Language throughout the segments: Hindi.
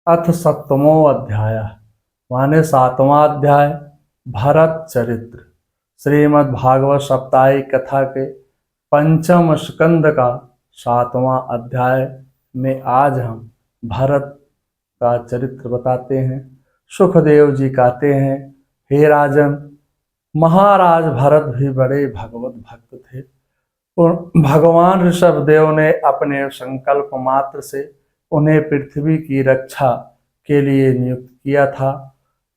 अथ सप्तमो अध्याय माने सातवां अध्याय भरत चरित्र। श्रीमद् भागवत साप्ताहिक कथा के पंचम स्कंद का सातवां अध्याय में आज हम भरत का चरित्र बताते हैं। सुखदेव जी कहते हैं, हे राजन, महाराज भरत भी बड़े भगवत भक्त थे। भगवान ऋषभ देव ने अपने संकल्प मात्र से उन्हें पृथ्वी की रक्षा के लिए नियुक्त किया था।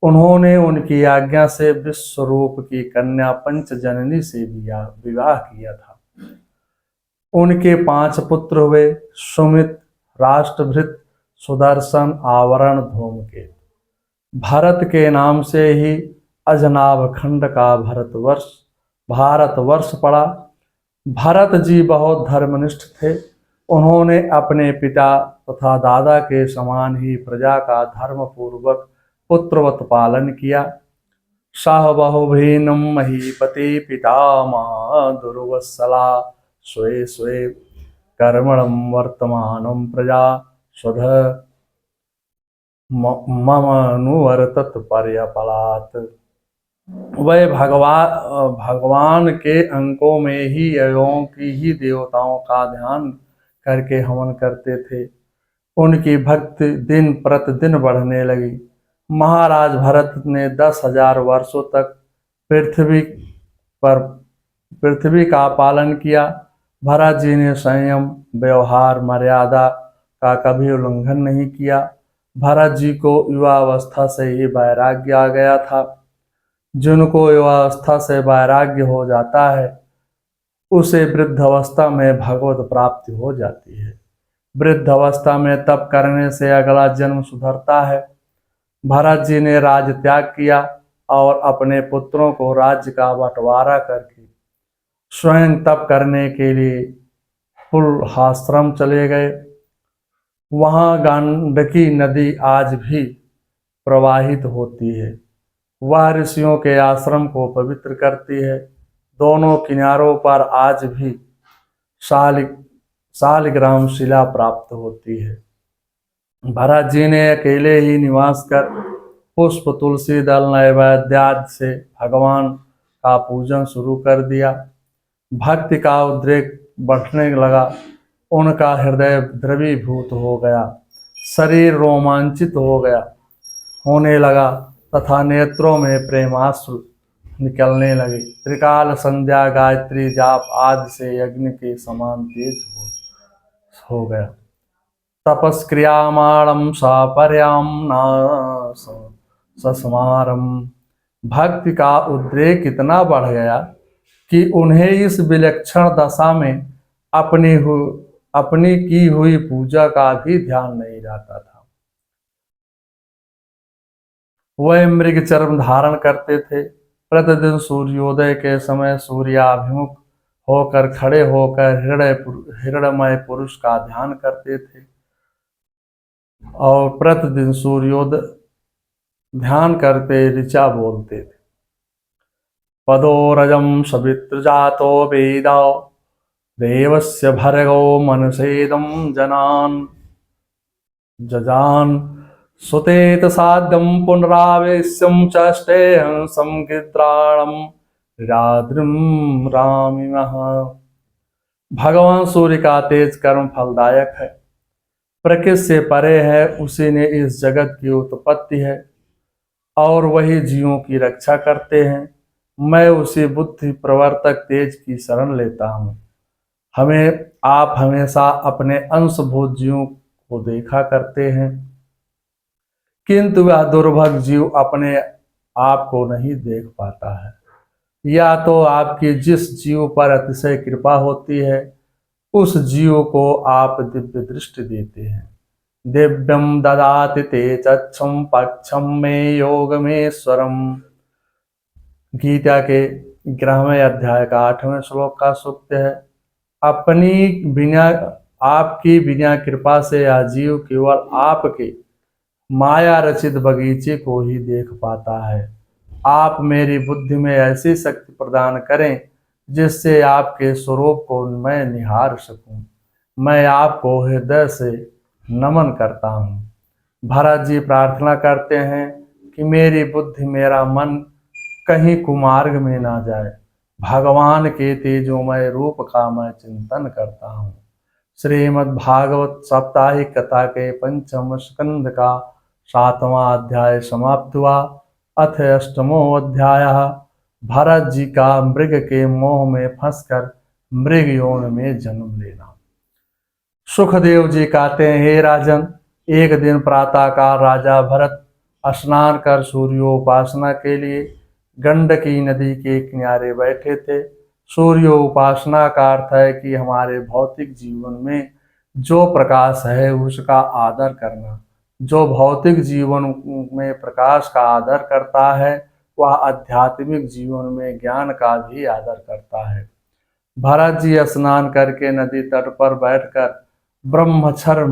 उन्होंने उनकी आज्ञा से विश्वरूप की कन्या पंचजननी से विवाह किया था। उनके 5 पुत्र हुए, सुमित, राष्ट्रभृत, सुदर्शन, आवरण, धूमकेतु। भरत के नाम से ही अजनाभ खंड का भारतवर्ष पड़ा। भरत जी बहुत धर्मनिष्ठ थे। उन्होंने अपने पिता तथा दादा के समान ही प्रजा का धर्म पूर्वक पुत्रवत पालन किया। सह बहुभीनम महीपति पितामह दुर्वत्सला स्वे स्वे कर्मणं वर्तमानं प्रजा स्वध ममनुवर्तत पर्यपलात्। वह भगवान के अंकों में ही यज्ञों की ही देवताओं का ध्यान करके हवन करते थे। उनकी भक्ति दिन प्रतिदिन बढ़ने लगी। महाराज भरत ने 10,000 वर्षों तक पृथ्वी का पालन किया। भरत जी ने संयम, व्यवहार, मर्यादा का कभी उल्लंघन नहीं किया। भरत जी को युवावस्था से ही वैराग्य आ गया था। जिनको युवावस्था से वैराग्य हो जाता है उसे वृद्धावस्था में भगवत प्राप्ति हो जाती है। वृद्धावस्था में तप करने से अगला जन्म सुधरता है। भरत जी ने राज त्याग किया और अपने पुत्रों को राज्य का बंटवारा करके स्वयं तप करने के लिए पुलहाश्रम चले गए। वहाँ गंडकी नदी आज भी प्रवाहित होती है। वह ऋषियों के आश्रम को पवित्र करती है। दोनों किनारों पर आज भी शालिग्राम शिला प्राप्त होती है। भरत जी ने अकेले ही निवास कर पुष्प, तुलसी दल, नैवेद्यादि से भगवान का पूजन शुरू कर दिया। भक्ति का उद्रेक बढ़ने लगा। उनका हृदय द्रवीभूत हो गया, शरीर रोमांचित होने लगा तथा नेत्रों में प्रेमाश्रु निकलने लगे। त्रिकाल संध्या गायत्री जाप आदि से यज्ञ के समान तेज हो गया। तपस्क्रियामाणं सापर्याम सस्मारम। भक्ति का उद्रेक इतना बढ़ गया कि उन्हें इस विलक्षण दशा में अपनी की हुई पूजा का भी ध्यान नहीं रहता था। वह मृग चर्म धारण करते थे। प्रतिदिन सूर्योदय के समय सूर्याभिमुख होकर खड़े होकर हृदयमय पुरुष का ध्यान करते थे और प्रतिदिन सूर्योदय ध्यान करते ऋचा बोलते थे। पदोरजम सवित्र जातो वेदा देवस्य भर्गो मनसेदम जजान सुतेत साध्यम पुनरावेश्यम चष्टेहंसं गिद्राणम राद्रिम रामिमः। भगवान सूर्य का तेज कर्म फलदायक है, प्रकृति से परे है। उसी ने इस जगत की उत्पत्ति है और वही जीवों की रक्षा करते हैं। मैं उसी बुद्धि प्रवर्तक तेज की शरण लेता हूँ। आप हमेशा अपने अंशभूत जीवों को देखा करते हैं, किंतु वह दुर्भग जीव अपने आप को नहीं देख पाता है। या तो आपकी जिस जीव पर अतिशय कृपा होती है उस जीव को आप दिव्य दृष्टि देते हैं। दिव्यम ददाति ते चक्षुम पक्षम में योगमेश्वरम। गीता के 11वें अध्याय का 8वें श्लोक का सूक्त है। आपकी बिना कृपा से यह जीव केवल आपके माया रचित बगीचे को ही देख पाता है। आप मेरी बुद्धि में ऐसी शक्ति प्रदान करें जिससे आपके स्वरूप को मैं निहार सकूं। मैं आपको हृदय से नमन करता हूँ। भरत जी प्रार्थना करते हैं कि मेरी बुद्धि मेरा मन कहीं कुमार्ग में ना जाए। भगवान के तेजोमय रूप का मैं चिंतन करता हूँ। श्रीमद् भागवत साप्ताहिक कथा के पंचम स्कंद का 7वां अध्याय समाप्त हुआ। अथ अष्टमो अध्याय। भरत जी का मृग के मोह में फंसकर मृग योनि में जन्म लेना। सुखदेव जी कहते हैं, हे राजन, एक दिन प्रातःकाल राजा भरत स्नान कर सूर्योपासना के लिए गंडकी नदी के किनारे बैठे थे। सूर्योपासना का अर्थ है कि हमारे भौतिक जीवन में जो प्रकाश है उसका आदर करना। जो भौतिक जीवन में प्रकाश का आदर करता है वह आध्यात्मिक जीवन में ज्ञान का भी आदर करता है। भरत जी स्नान करके नदी तट पर बैठकर ब्रह्मचर्य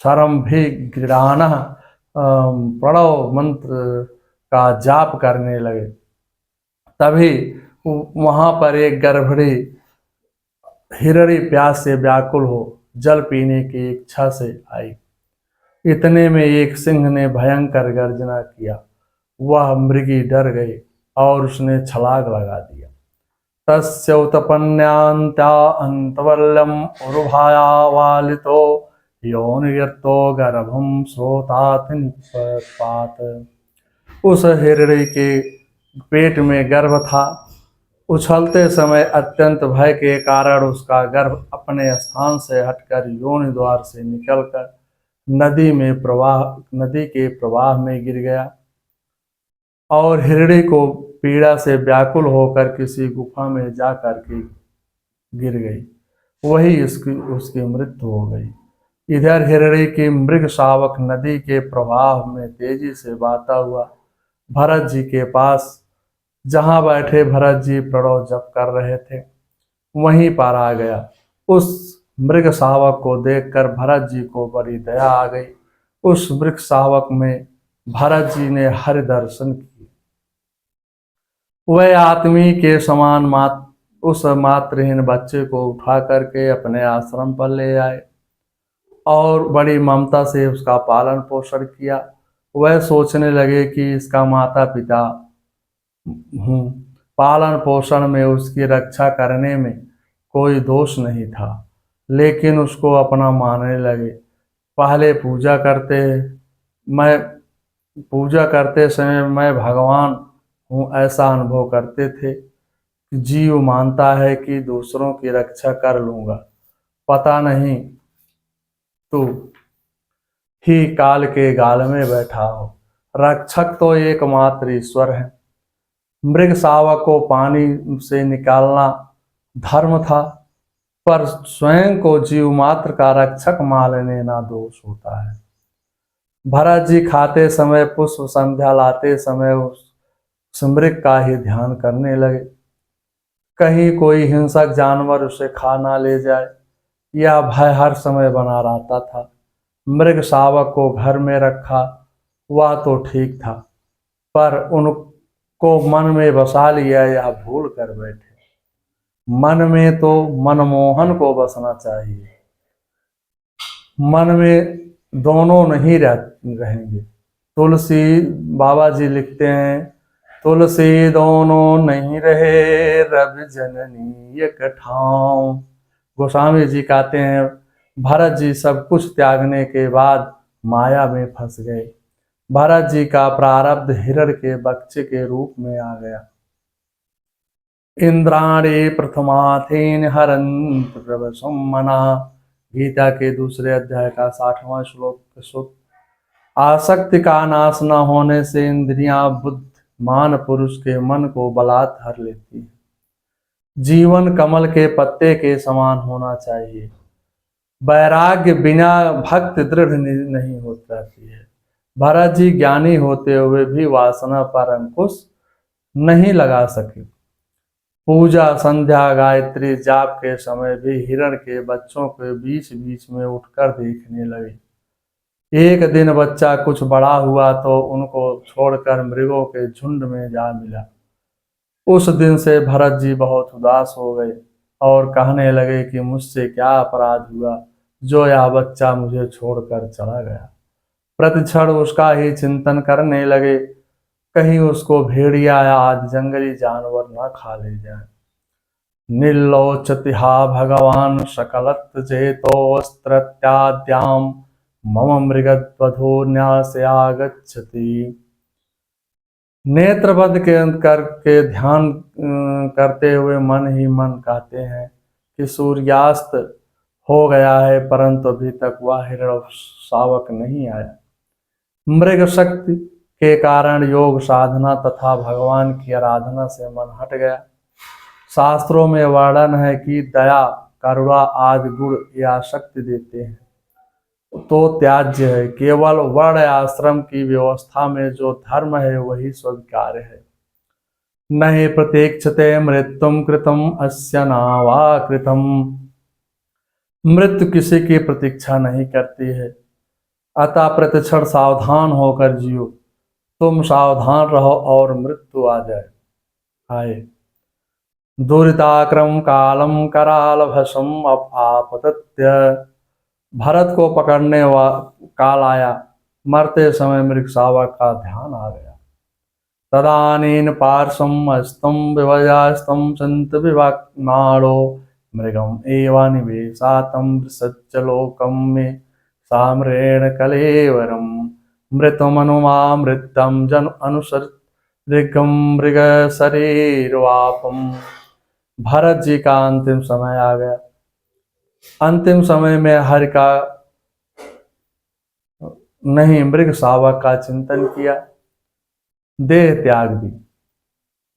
क्षरम भी गृहाण प्रणव मंत्र का जाप करने लगे। तभी वहां पर एक गर्भणी हिरणी प्यास से व्याकुल हो जल पीने की इच्छा से आई। इतने में एक सिंह ने भयंकर गर्जना किया। वह मृगी डर गई और उसने छलांग लगा दिया। तस्य उत्पन्नान्त्या अंतवल्लम उरुभाया वालितो योनिर्तो गर्भम स्रोतात् निपपात। उस हिरणी के पेट में गर्भ था। उछलते समय अत्यंत भय के कारण उसका गर्भ अपने स्थान से हटकर योनि द्वार से निकलकर नदी के प्रवाह में गिर गया और हिरणी को पीड़ा से व्याकुल होकर किसी गुफा में जा करके गिर गई। वही उसकी मृत्यु हो गई। इधर हिरणी की मृग शावक नदी के प्रवाह में तेजी से बहता हुआ भरत जी के पास, जहां बैठे भरत जी प्रणव जप कर रहे थे, वहीं पर आ गया। उस मृग शावक को देखकर भरत जी को बड़ी दया आ गई। उस मृग शावक में भरत जी ने हरि दर्शन किए। वह आत्मी के समान उस मातृहीन बच्चे को उठा करके अपने आश्रम पर ले आए और बड़ी ममता से उसका पालन पोषण किया। वह सोचने लगे कि इसका माता पिता हूँ, पालन पोषण में उसकी रक्षा करने में कोई दोष नहीं था, लेकिन उसको अपना मानने लगे। पहले पूजा करते समय मैं भगवान हूँ ऐसा अनुभव करते थे। जीव मानता है कि दूसरों की रक्षा कर लूंगा, पता नहीं तू ही काल के गाल में बैठा हो। रक्षक तो एकमात्र ईश्वर है। मृग शावक को पानी से निकालना धर्म था, पर स्वयं को जीव मात्र का रक्षक मान लेना दोष होता है। भरत जी खाते समय पुष्प संध्या लाते समय उस मृग का ही ध्यान करने लगे। कहीं कोई हिंसक जानवर उसे खा ना ले जाए, यह भय हर समय बना रहता था। मृग शावक को घर में रखा वह तो ठीक था, पर उनको मन में बसा लिया यह भूल कर बैठे। मन में तो मनमोहन को बसना चाहिए, मन में दोनों नहीं रहेंगे। तुलसी बाबा जी लिखते हैं, तुलसी दोनों नहीं रहे रब जननी एक ठाव। गोस्वामी जी कहते हैं, भरत जी सब कुछ त्यागने के बाद माया में फंस गए। भरत जी का प्रारब्ध हिरण के बच्चे के रूप में आ गया। इंद्राणी प्रथमाथेन हरंत प्रवसम मना। गीता के दूसरे अध्याय का 60वां श्लोक सुख। आसक्ति का नाश न होने से इंद्रियां बुद्धिमान पुरुष के मन को बलात् हर लेती है। जीवन कमल के पत्ते के समान होना चाहिए। वैराग्य बिना भक्ति दृढ़ नहीं हो जाती है। भरत जी ज्ञानी होते हुए भी वासना पर अंकुश नहीं लगा सके। पूजा संध्या गायत्री जाप के समय भी हिरण के बच्चों के बीच बीच में उठकर देखने लगे। एक दिन बच्चा कुछ बड़ा हुआ तो उनको छोड़कर मृगों के झुंड में जा मिला। उस दिन से भरत जी बहुत उदास हो गए और कहने लगे कि मुझसे क्या अपराध हुआ जो यह बच्चा मुझे छोड़कर चला गया। प्रतिक्षण उसका ही चिंतन करने लगे, कहीं उसको भेड़िया या आदि जंगली जानवर न खा ले जाए। निर्लोचति हा भगवान सकलत चेतोस्त्रत्याद्याम मम मृगद्वधो न्यासयागच्छति। नेत्रबद्ध के करके ध्यान करते हुए मन ही मन कहते हैं कि सूर्यास्त हो गया है, परंतु अभी तक वह हिरण शावक नहीं आया। मृग शक्ति के कारण योग साधना तथा भगवान की आराधना से मन हट गया। शास्त्रों में वर्णन है कि दया, करुणा आदि गुण या शक्ति देते हैं तो त्याज्य है। केवल वर्ण आश्रम की व्यवस्था में जो धर्म है वही स्वीकार्य है। नहीं प्रतीक्षते मृत्युम कृतम अस्य नावा कृतम। मृत्यु किसी की प्रतीक्षा नहीं करती है, अतः प्रतिक्षण सावधान होकर जियो। तुम सावधान रहो और मृत्यु आ जाए आए। दुरिताक्रम कालम कराल भसम आपतत्य। भरत को पकड़ने काल आया, मरते समय मृग शावक का ध्यान आ गया। तदानीन पार्श्वम अस्तम विभजास्तम संत विवाक्माणो मृगम एवं निवेशातम सच्चलोकम में साम्रेण कलेवरम मृतमनुमामृतम जन अनुसर मृग शरीरवापम। भरत जी का अंतिम समय आ गया। अंतिम समय में हरि का नहीं मृग शावक का चिंतन किया, देह त्याग दी।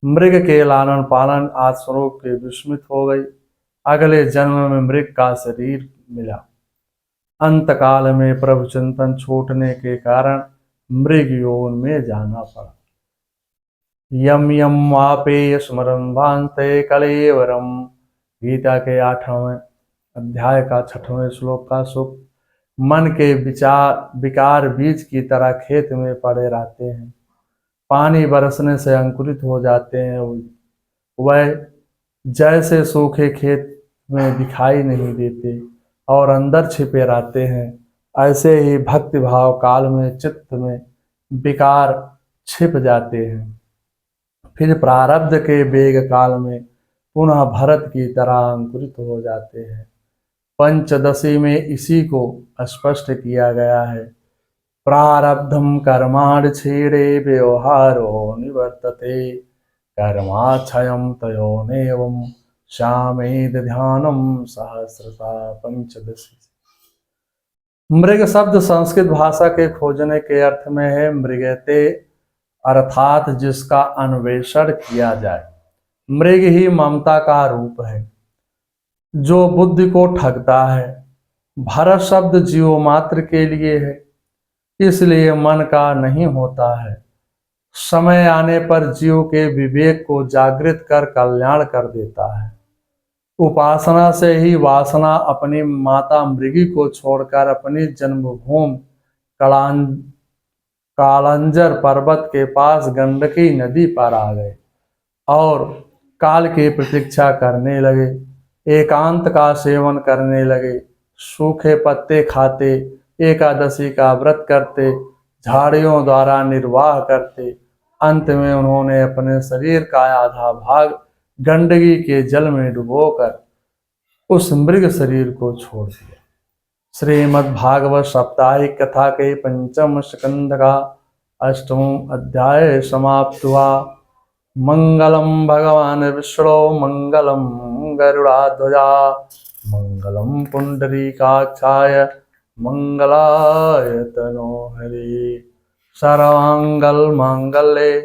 मृग के लालन पालन आदि स्वरूप के विस्मित हो गई। अगले जन्म में मृग का शरीर मिला। अंतकाल में प्रभु चिंतन छूटने के कारण मृग योन में जाना पड़ा। यम यम वापे स्मरण भांते कलेवरम। गीता के 8वें अध्याय का 6वें श्लोक का सुख। मन के विकार बीज की तरह खेत में पड़े रहते हैं, पानी बरसने से अंकुरित हो जाते हैं। वह जैसे सूखे खेत में दिखाई नहीं देते और अंदर छिपे रहते हैं, ऐसे ही भक्ति भाव काल में चित्त में विकार छिप जाते हैं, फिर प्रारब्ध के वेग काल में पुनः भरत की तरह अंकुरित हो जाते हैं। पंचदशी में इसी को स्पष्ट किया गया है। प्रारब्धम कर्माण छेड़े व्यवहारो निवर्तते कर्माक्षयम तयोनेवं श्यामेद ध्यानम सहस्रता पंचदशी। मृग शब्द संस्कृत भाषा के खोजने के अर्थ में है मृगते, अर्थात जिसका अन्वेषण किया जाए। मृग ही ममता का रूप है जो बुद्धि को ठगता है। भरत शब्द जीव मात्र के लिए है, इसलिए मन का नहीं होता है। समय आने पर जीव के विवेक को जागृत कर कल्याण कर देता है। उपासना से ही वासना अपनी माता मृगी को छोड़कर अपनी जन्मभूमि कालंजर पर्वत के पास गंडकी नदी पर आ गए और काल की प्रतीक्षा करने लगे। एकांत का सेवन करने लगे, सूखे पत्ते खाते, एकादशी का व्रत करते, झाड़ियों द्वारा निर्वाह करते। अंत में उन्होंने अपने शरीर का आधा भाग गंडकी के जल में डुबोकर उस मृग शरीर को छोड़ दिया। श्रीमद् भागवत साप्ताहिक कथा के 5म स्कंध का 8वां अध्याय समाप्त हुआ। मंगलम भगवान विष्णु मंगलम गरुड़ाध्वजा मंगलम पुंडरीकाक्षाय मंगलाय तनो हरि। सर्वांगल मांगल्ये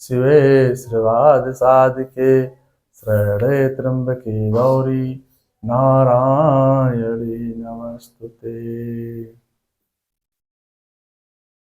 शिवे श्रीवाद साधिके शरणे त्र्यंबके गौरी नारायणी नमस्तुते।